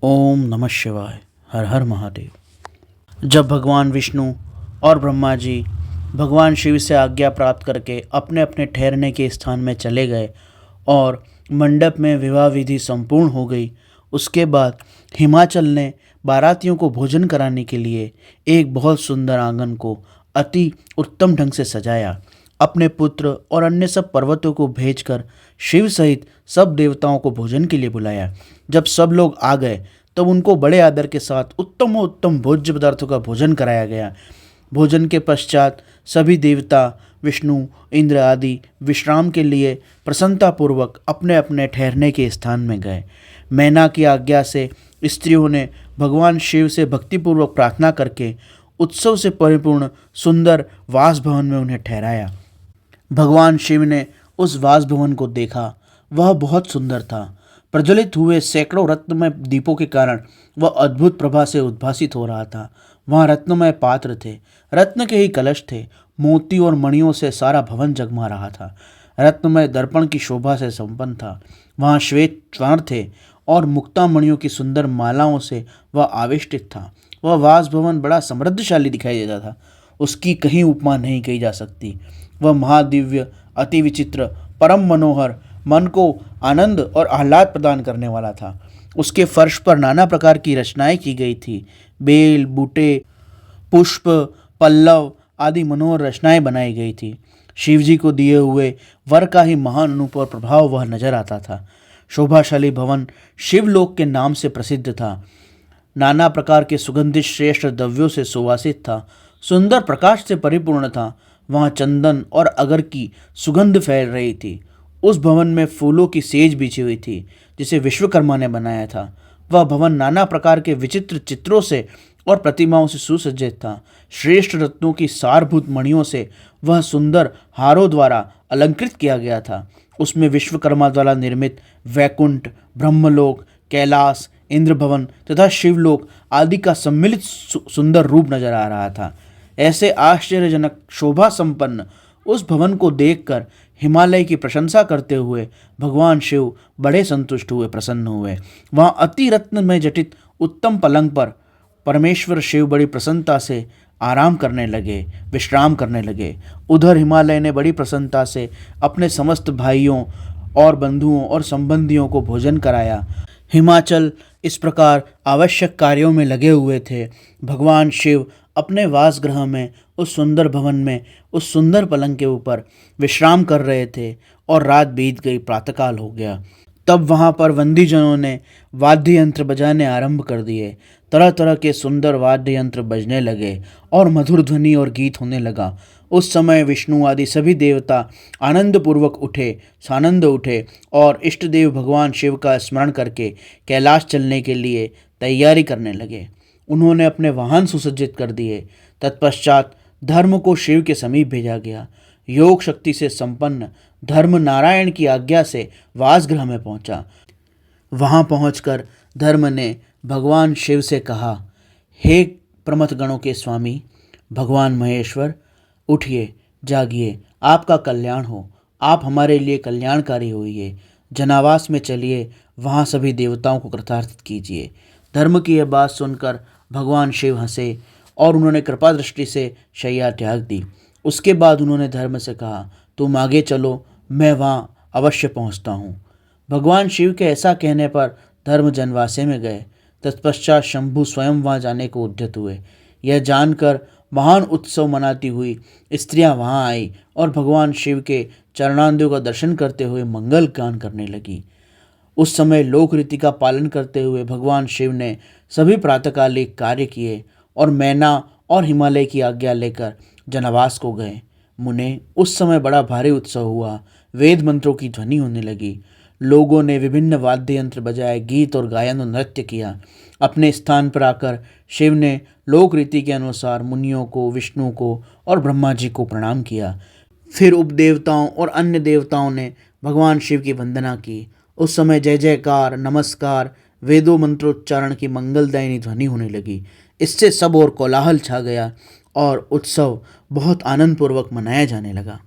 ओम नमः शिवाय। हर हर महादेव। जब भगवान विष्णु और ब्रह्मा जी भगवान शिव से आज्ञा प्राप्त करके अपने अपने ठहरने के स्थान में चले गए और मंडप में विवाह विधि संपूर्ण हो गई, उसके बाद हिमाचल ने बारातियों को भोजन कराने के लिए एक बहुत सुंदर आंगन को अति उत्तम ढंग से सजाया। अपने पुत्र और अन्य सब पर्वतों को भेजकर शिव सहित सब देवताओं को भोजन के लिए बुलाया। जब सब लोग आ गए तब उनको बड़े आदर के साथ उत्तम भोज्य पदार्थों का भोजन कराया गया। भोजन के पश्चात सभी देवता विष्णु इंद्र आदि विश्राम के लिए प्रसन्नतापूर्वक अपने अपने ठहरने के स्थान में गए। मैना की आज्ञा से स्त्रियों ने भगवान शिव से भक्तिपूर्वक प्रार्थना करके उत्सव से परिपूर्ण सुंदर वासभवन में उन्हें ठहराया। भगवान शिव ने उस वासभवन को देखा, वह बहुत सुंदर था। प्रज्वलित हुए सैकड़ों रत्नमय दीपों के कारण वह अद्भुत प्रभा से उद्भासित हो रहा था। वहाँ रत्नमय पात्र थे, रत्न के ही कलश थे, मोती और मणियों से सारा भवन जगमा रहा था। रत्नमय दर्पण की शोभा से संपन्न था। वहाँ श्वेत स्वर्ण थे और मुक्ता मणियों की सुंदर मालाओं से वह आविष्टित था। वह वासभवन बड़ा समृद्धशाली दिखाई देता था, उसकी कहीं उपमा नहीं की जा सकती। वह महादिव्य, अति विचित्र, परम मनोहर, मन को आनंद और आह्लाद प्रदान करने वाला था। उसके फर्श पर नाना प्रकार की रचनाएं की गई थी। बेल, बूटे, पुष्प, पल्लव आदि मनोहर रचनाएं बनाई गई थी। शिवजी को दिए हुए वर का ही महान अनूप प्रभाव वह नजर आता था। शोभाशाली भवन शिवलोक के नाम से प्रसिद्ध था। नाना प्रकार के सुगंधित श्रेष्ठ द्रव्यों से सुवासित था। सुंदर प्रकाश से परिपूर्ण था। वहाँ चंदन और अगर की सुगंध फैल रही थी। उस भवन में फूलों की सेज बिछी हुई थी, जिसे विश्वकर्मा ने बनाया था। वह भवन नाना प्रकार के विचित्र चित्रों से और प्रतिमाओं से सुसज्जित था। श्रेष्ठ रत्नों की सारभूत मणियों से वह सुंदर हारों द्वारा अलंकृत किया गया था। उसमें विश्वकर्मा द्वारा निर्मित वैकुंठ, ब्रह्मलोक, कैलाश, इंद्र भवन तथा शिवलोक आदि का सम्मिलित सुंदर रूप नजर आ रहा था। ऐसे आश्चर्यजनक शोभा संपन्न उस भवन को देखकर हिमालय की प्रशंसा करते हुए भगवान शिव बड़े संतुष्ट हुए, प्रसन्न हुए। वहाँ अति रत्न में जटित उत्तम पलंग पर परमेश्वर शिव बड़ी प्रसन्नता से आराम करने लगे, विश्राम करने लगे। उधर हिमालय ने बड़ी प्रसन्नता से अपने समस्त भाइयों और बंधुओं और संबंधियों को भोजन कराया। हिमाचल इस प्रकार आवश्यक कार्यों में लगे हुए थे। भगवान शिव अपने वासगृह में उस सुंदर भवन में उस सुंदर पलंग के ऊपर विश्राम कर रहे थे और रात बीत गई, प्रातःकाल हो गया। तब वहाँ पर वंदीजनों ने वाद्य यंत्र बजाने आरंभ कर दिए। तरह तरह के सुंदर वाद्य यंत्र बजने लगे और मधुर ध्वनि और गीत होने लगा। उस समय विष्णु आदि सभी देवता आनंदपूर्वक उठे, सानंद उठे और इष्ट देव भगवान शिव का स्मरण करके कैलाश चलने के लिए तैयारी करने लगे। उन्होंने अपने वाहन सुसज्जित कर दिए। तत्पश्चात धर्म को शिव के समीप भेजा गया। योग शक्ति से संपन्न धर्म नारायण की आज्ञा से वासगृह में पहुंचा। वहां पहुंचकर धर्म ने भगवान शिव से कहा, हे प्रमथ गणों के स्वामी भगवान महेश्वर, उठिए, जागिए, आपका कल्याण हो, आप हमारे लिए कल्याणकारी होइए। जनावास में चलिए, वहाँ सभी देवताओं को कृतार्थ कीजिए। धर्म की यह बात सुनकर भगवान शिव हंसे और उन्होंने कृपा दृष्टि से शैया त्याग दी। उसके बाद उन्होंने धर्म से कहा, तुम आगे चलो, मैं वहाँ अवश्य पहुँचता हूँ। भगवान शिव के ऐसा कहने पर धर्म जनवासे में गए। तत्पश्चात शंभु स्वयं वहाँ जाने को उद्यत हुए। यह जानकर महान उत्सव मनाती हुई स्त्रियां वहां आई और भगवान शिव के चरणांदों का दर्शन करते हुए मंगल गान करने लगी। उस समय लोक रीति का पालन करते हुए भगवान शिव ने सभी प्रातःकालिक कार्य किए और मैना और हिमालय की आज्ञा लेकर जनवास को गए। मुने, उस समय बड़ा भारी उत्सव हुआ। वेद मंत्रों की ध्वनि होने लगी। लोगों ने विभिन्न वाद्य यंत्र बजाए, गीत और गायन और नृत्य किया। अपने स्थान पर आकर शिव ने लोक रीति के अनुसार मुनियों को, विष्णु को और ब्रह्मा जी को प्रणाम किया। फिर उपदेवताओं और अन्य देवताओं ने भगवान शिव की वंदना की। उस समय जय जयकार, नमस्कार, वेदों मंत्रोच्चारण की मंगलदायिनी ध्वनि होने लगी। इससे सब और कोलाहल छा गया और उत्सव बहुत आनंदपूर्वक मनाया जाने लगा।